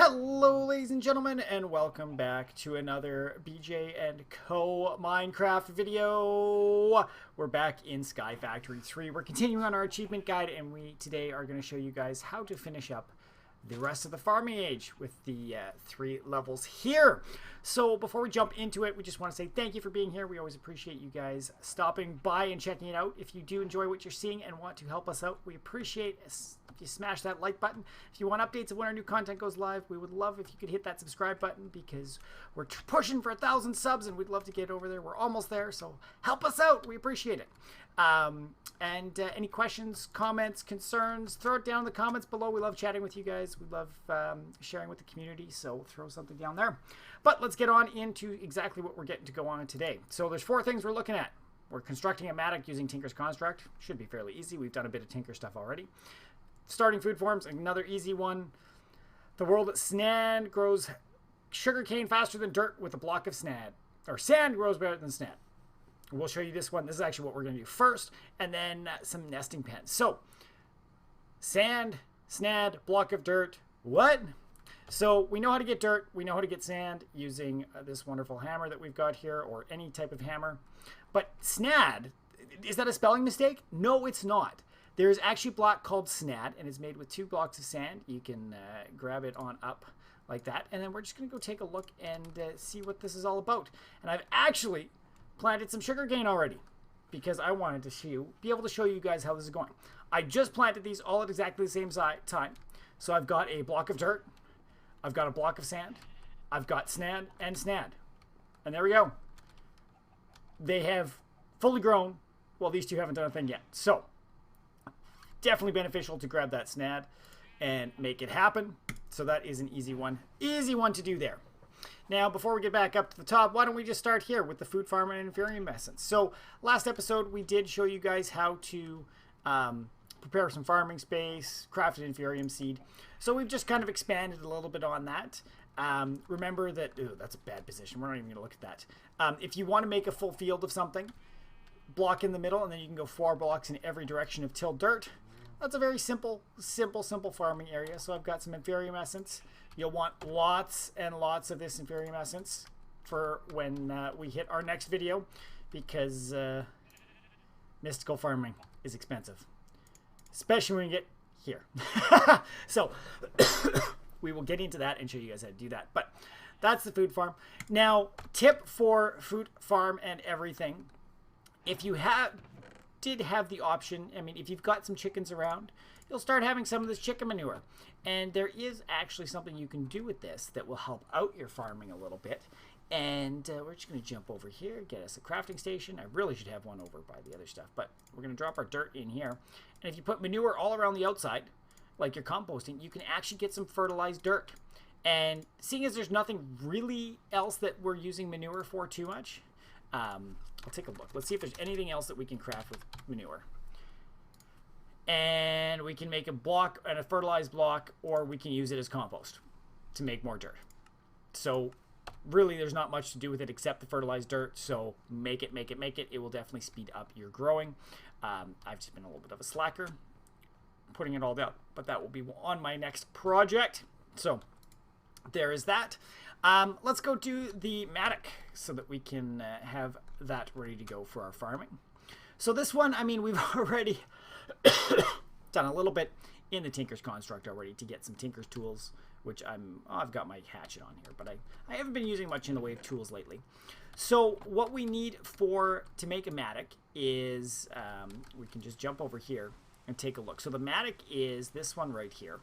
Hello, ladies and gentlemen, and welcome back to another BJ&Co Minecraft video. We're back in Skyfactory 3. We're continuing on our achievement guide, and we today are going to show you guys how to finish up the rest of the farming age with the 3 levels here. So before we jump into it, we just want to say thank you for being here. We always appreciate you guys stopping by and checking it out. If you do enjoy what you're seeing and want to help us out, we appreciate if you smash that like button. If you want updates of when our new content goes live, we would love if you could hit that subscribe button, because we're pushing for 1,000 subs and we'd love to get over there. We're almost there, so help us out. We appreciate it. Any questions, comments, concerns, throw it down in the comments below. We love chatting with you guys. We love sharing with the community, so throw something down there. But let's get on into exactly what we're getting to go on today. So there's 4 things we're looking at. We're constructing a Mattock using Tinker's Construct. Should be fairly easy. We've done a bit of Tinker stuff already. Starting food forms, another easy one. The world at Snag grows sugarcane faster than dirt with a block of Snad. Or sand grows better than Snad. We'll show you this one. This is actually what we're going to do first, and then some nesting pens. So, sand, snad, block of dirt. What? So we know how to get dirt. We know how to get sand using this wonderful hammer that we've got here, or any type of hammer. But snad, is that a spelling mistake? No, it's not. There is actually a block called snad, and it's made with 2 blocks of sand. You can grab it on up like that, and then we're just going to go take a look and see what this is all about. And I've actually planted some sugarcane already, because I wanted to be able to show you guys how this is going. I just planted these all at exactly the same time. So I've got a block of dirt, I've got a block of sand, I've got snad and snad. And there we go. They have fully grown. Well, these 2 haven't done a thing yet. So definitely beneficial to grab that snad and make it happen. So that is an easy one. Easy one to do there. Now, before we get back up to the top, why don't we just start here with the food farm and Inferium Essence. So, last episode, we did show you guys how to prepare some farming space, craft an Inferium seed. So, we've just kind of expanded a little bit on that. Remember that, that's a bad position. We're not even going to look at that. If you want to make a full field of something, block in the middle, and then you can go 4 blocks in every direction of tilled dirt. That's a very simple farming area. So, I've got some Inferium Essence. You'll want lots and lots of this Inferium Essence for when we hit our next video, because mystical farming is expensive, especially when you get here. So we will get into that and show you guys how to do that. But that's the food farm. Now, tip for food farm and everything, if you did have the option, I mean, if you've got some chickens around, you'll start having some of this chicken manure. And there is actually something you can do with this that will help out your farming a little bit. And we're just going to jump over here, get us a crafting station. I really should have one over by the other stuff, but we're going to drop our dirt in here. And if you put manure all around the outside, like you're composting, you can actually get some fertilized dirt. And seeing as there's nothing really else that we're using manure for too much, I'll take a look. Let's see if there's anything else that we can craft with manure. And we can make a block and a fertilized block, or we can use it as compost to make more dirt. So really there's not much to do with it except the fertilized dirt. So make it. It will definitely speed up your growing. I've just been a little bit of a slacker putting it all down, but that will be on my next project. So there is that. Let's go do the Mattock so that we can have that ready to go for our farming. So this one, I mean, we've already done a little bit in the Tinker's Construct already to get some Tinker's tools, which I've got my hatchet on here, but I haven't been using much in the way of tools lately. So what we need to make a Mattock is, we can just jump over here and take a look. So the Mattock is this one right here.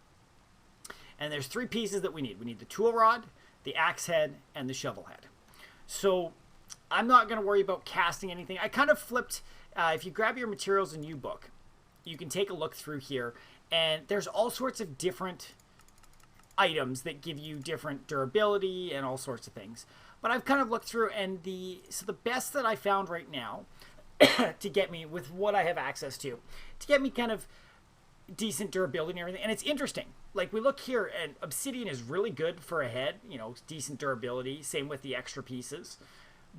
And there's 3 pieces that we need. We need the tool rod, the axe head, and the shovel head. So I'm not going to worry about casting anything. I kind of flipped, if you grab your materials in U-Book, you can take a look through here, and there's all sorts of different items that give you different durability and all sorts of things. But I've kind of looked through, and the best that I found right now to get me with what I have access to get me kind of decent durability and everything. And it's interesting. Like, we look here, and obsidian is really good for a head, you know, decent durability. Same with the extra pieces.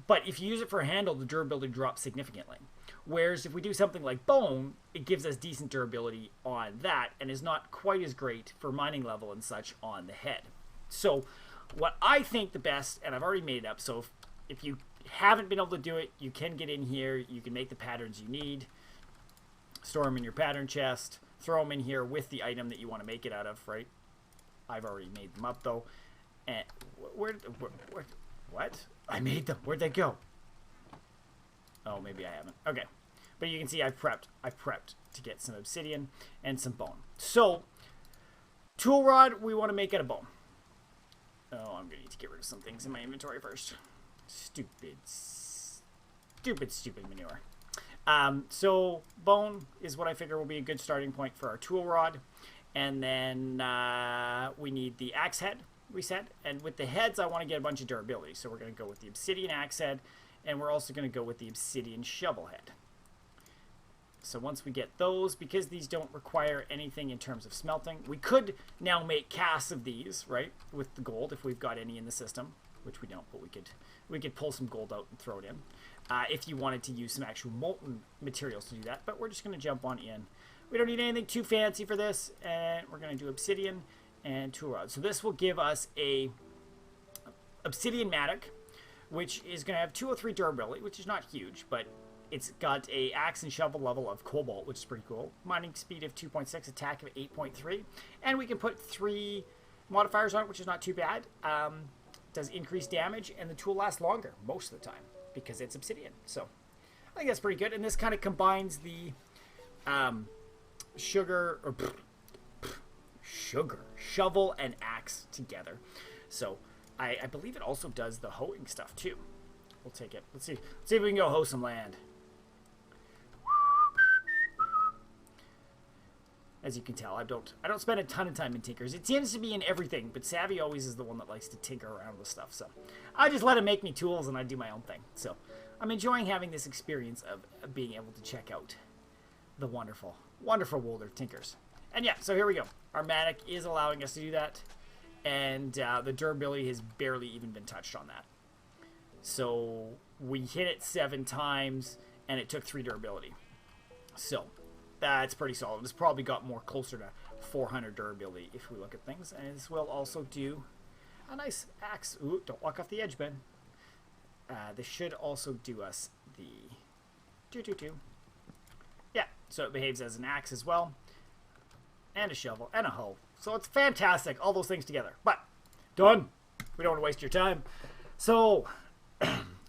But if you use it for a handle, the durability drops significantly. Whereas if we do something like bone, it gives us decent durability on that and is not quite as great for mining level and such on the head. So what I think the best, and I've already made it up, so if you haven't been able to do it, you can get in here, you can make the patterns you need, store them in your pattern chest, throw them in here with the item that you want to make it out of, right? I've already made them up though. And what? I made them. Where'd they go? Oh, maybe I haven't. Okay. But you can see I've prepped to get some obsidian and some bone. So, tool rod, we want to make out of bone. Oh, I'm going to need to get rid of some things in my inventory first. Stupid manure. So, bone is what I figure will be a good starting point for our tool rod. And then we need the axe head reset. And with the heads, I want to get a bunch of durability. So we're going to go with the obsidian axe head. And we're also going to go with the obsidian shovel head. So once we get those, because these don't require anything in terms of smelting, we could now make casts of these, right, with the gold if we've got any in the system, which we don't, but we could pull some gold out and throw it in if you wanted to use some actual molten materials to do that. But we're just going to jump on in. We don't need anything too fancy for this, and we're going to do obsidian and tool rod. So this will give us a obsidian Mattock, which is going to have 203 durability, which is not huge, but it's got a axe and shovel level of cobalt, which is pretty cool. Mining speed of 2.6, attack of 8.3, and we can put 3 modifiers on it, which is not too bad. Does increase damage, and the tool lasts longer most of the time because it's obsidian. So I think that's pretty good, and this kind of combines the shovel and axe together. So I believe it also does the hoeing stuff too. We'll take it. Let's see if we can go hoe some land. As you can tell, I don't spend a ton of time in tinkers. It seems to be in everything, but Savvy always is the one that likes to tinker around with stuff. So I just let him make me tools and I do my own thing. So I'm enjoying having this experience of being able to check out the wonderful, wonderful world of tinkers. And yeah, so here we go. Our Mattock is allowing us to do that. And the durability has barely even been touched on that. So we hit it 7 times and it took 3 durability. So that's pretty solid. It's probably got more closer to 400 durability if we look at things. And this will also do a nice axe. Ooh, don't walk off the edge, Ben. This should also do us the Yeah, so it behaves as an axe as well. And a shovel and a hoe. So it's fantastic, all those things together. But done. We don't want to waste your time. So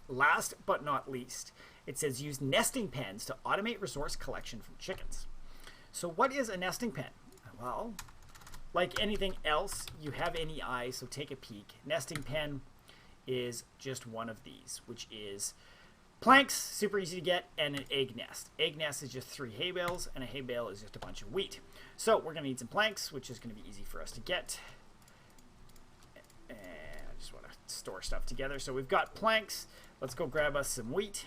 last but not least, it says use nesting pens to automate resource collection from chickens. So what is a nesting pen? Well, like anything else, you have any eyes, so take a peek. Nesting pen is just one of these, which is planks, super easy to get, and an egg nest. Egg nest is just 3 hay bales, and a hay bale is just a bunch of wheat. So we're going to need some planks, which is going to be easy for us to get. And I just want to store stuff together. So we've got planks. Let's go grab us some wheat.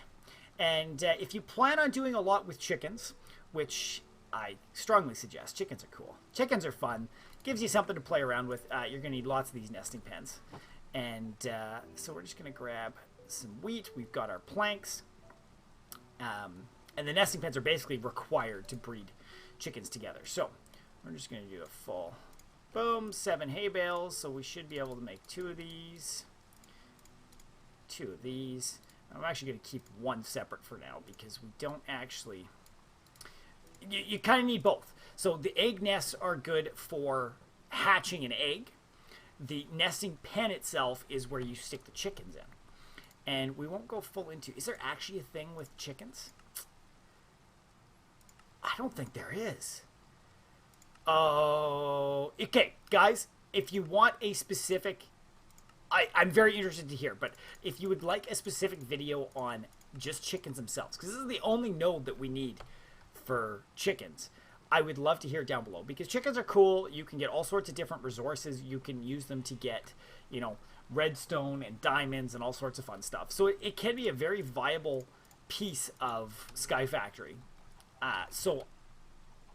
And if you plan on doing a lot with chickens, which I strongly suggest, chickens are cool. Chickens are fun. Gives you something to play around with. You're going to need lots of these nesting pens. And so we're just going to grab some wheat. We've got our planks. And the nesting pens are basically required to breed chickens together. So we're just going to do a full, boom, 7 hay bales. So we should be able to make 2 of these. 2 of these. I'm actually going to keep 1 separate for now because we don't actually... You kind of need both. So the egg nests are good for hatching an egg. The nesting pen itself is where you stick the chickens in. And we won't go full into... Is there actually a thing with chickens? I don't think there is. Oh, okay, guys, if you want a specific... I'm very interested to hear, but if you would like a specific video on just chickens themselves, because this is the only node that we need for chickens, I would love to hear it down below, because chickens are cool. You can get all sorts of different resources. You can use them to get, you know, redstone and diamonds and all sorts of fun stuff. So it can be a very viable piece of Skyfactory. So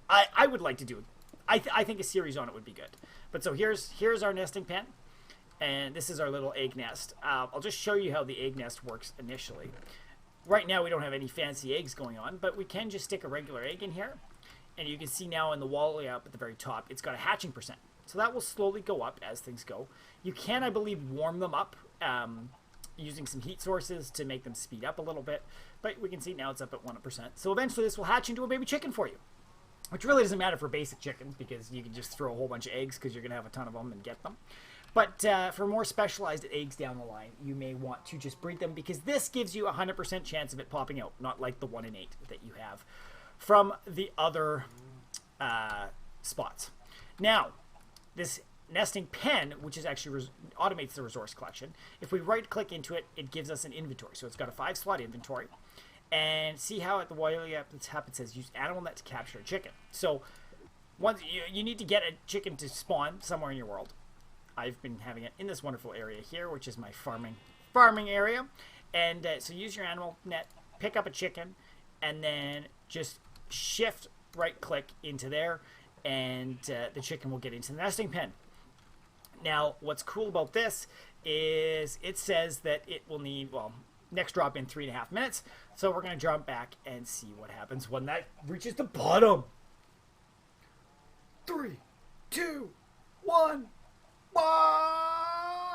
I would like to do it. I think a series on it would be good. But so here's our nesting pen. And this is our little egg nest. I'll just show you how the egg nest works initially. Right now we don't have any fancy eggs going on, but we can just stick a regular egg in here. And you can see now in the wall up at the very top, it's got a hatching percent. So that will slowly go up as things go. You can, I believe, warm them up using some heat sources to make them speed up a little bit. But we can see now it's up at 1%. So eventually this will hatch into a baby chicken for you. Which really doesn't matter for basic chickens because you can just throw a whole bunch of eggs because you're going to have a ton of them and get them. But for more specialized eggs down the line, you may want to just breed them because this gives you a 100% chance of it popping out, not like the 1 in 8 that you have from the other spots. Now, this nesting pen, which is actually automates the resource collection, if we right-click into it, it gives us an inventory. So it's got a 5-slot inventory. And see how at the while it says use animal net to capture a chicken. So once you need to get a chicken to spawn somewhere in your world. I've been having it in this wonderful area here, which is my farming area. And so use your animal net, pick up a chicken, and then just shift right-click into there, and the chicken will get into the nesting pen. Now, what's cool about this is it says that it will need, well, next drop in 3.5 minutes. So we're going to jump back and see what happens when that reaches the bottom. 3, 2, 1.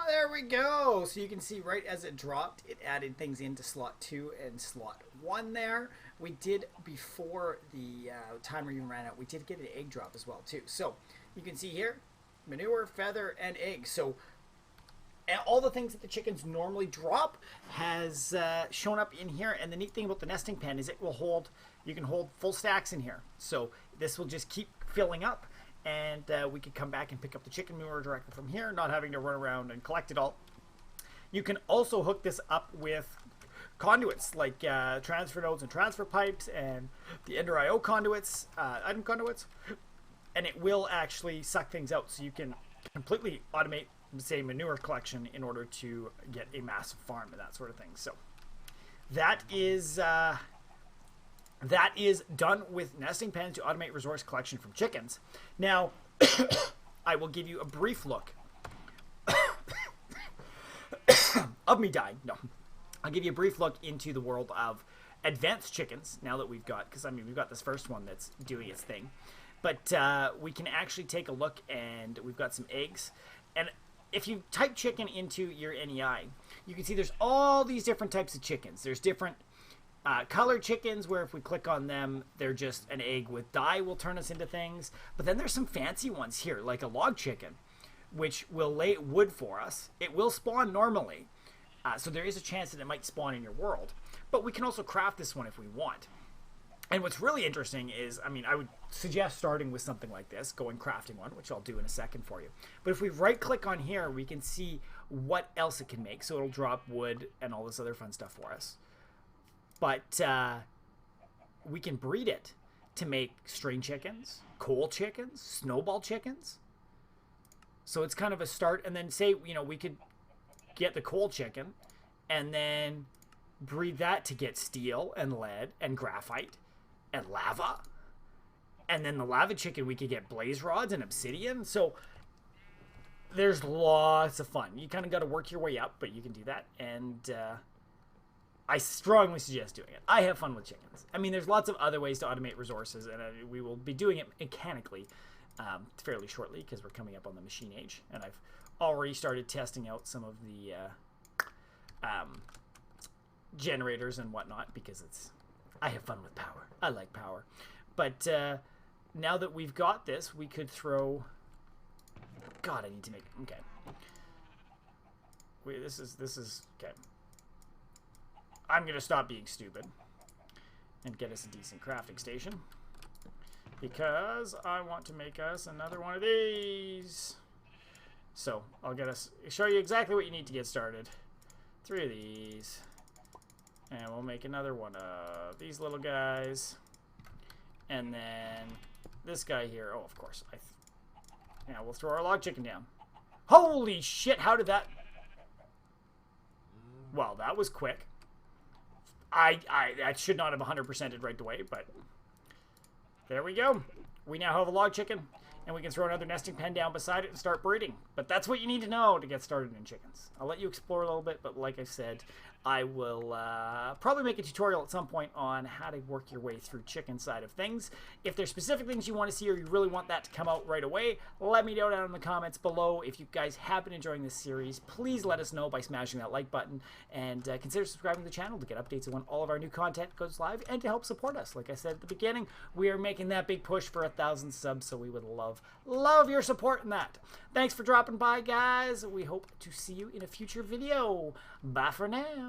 There we go. So you can see right as it dropped, it added things into slot 2 and slot 1 there. We did, before the timer even ran out, we did get an egg drop as well too. So you can see here, manure, feather, and eggs. So all the things that the chickens normally drop has shown up in here. And the neat thing about the nesting pen is it will hold, you can hold full stacks in here. So this will just keep filling up. And we could come back and pick up the chicken manure directly from here, not having to run around and collect it all. You can also hook this up with conduits, like transfer nodes and transfer pipes, and the Ender IO conduits, item conduits. And it will actually suck things out, so you can completely automate, say, manure collection in order to get a massive farm and that sort of thing. So that is done with nesting pens to automate resource collection from chickens. Now, I will give you a brief look of me dying. No, I'll give you a brief look into the world of advanced chickens now that we've got, because I mean, we've got this first one that's doing its thing. But we can actually take a look, and we've got some eggs. And if you type chicken into your NEI, you can see there's all these different types of chickens. There's different colored chickens where if we click on them, they're just an egg with dye will turn us into things. But then there's some fancy ones here, like a log chicken, which will lay wood for us. It will spawn normally. So there is a chance that it might spawn in your world. But we can also craft this one if we want. And what's really interesting is, I mean, I would suggest starting with something like this, going crafting one, which I'll do in a second for you. But if we right-click on here, we can see what else it can make. So it'll drop wood and all this other fun stuff for us. But we can breed it to make string chickens, coal chickens, snowball chickens. So it's kind of a start. And then say, you know, we could get the coal chicken and then breed that to get steel and lead and graphite and lava. And then the lava chicken, we could get blaze rods and obsidian. So there's lots of fun. You kind of got to work your way up, but you can do that. And I strongly suggest doing it. I have fun with chickens. I mean, there's lots of other ways to automate resources, and we will be doing it mechanically fairly shortly because we're coming up on the machine age. And I've already started testing out some of the generators and whatnot because I have fun with power. I like power. But now that we've got this, we could throw... God, I need to make... Okay. Wait, this is... Okay. I'm going to stop being stupid and get us a decent crafting station because I want to make us another one of these. So I'll show you exactly what you need to get started. 3 of these. And we'll make another one of these little guys. And then this guy here. Oh, of course. Yeah, we'll throw our log chicken down. Holy shit, how did that... Well, that was quick. That should not have 100%ed right away, but there we go. We now have a log chicken, and we can throw another nesting pen down beside it and start breeding. But that's what you need to know to get started in chickens. I'll let you explore a little bit, but like I said, I will probably make a tutorial at some point on how to work your way through chicken side of things. If there's specific things you want to see or you really want that to come out right away, let me know down in the comments below. If you guys have been enjoying this series, please let us know by smashing that like button, and consider subscribing to the channel to get updates on when all of our new content goes live and to help support us. Like I said at the beginning, we are making that big push for 1,000 subs, so we would love your support in that. Thanks for dropping by, guys. We hope to see you in a future video. Bye for now.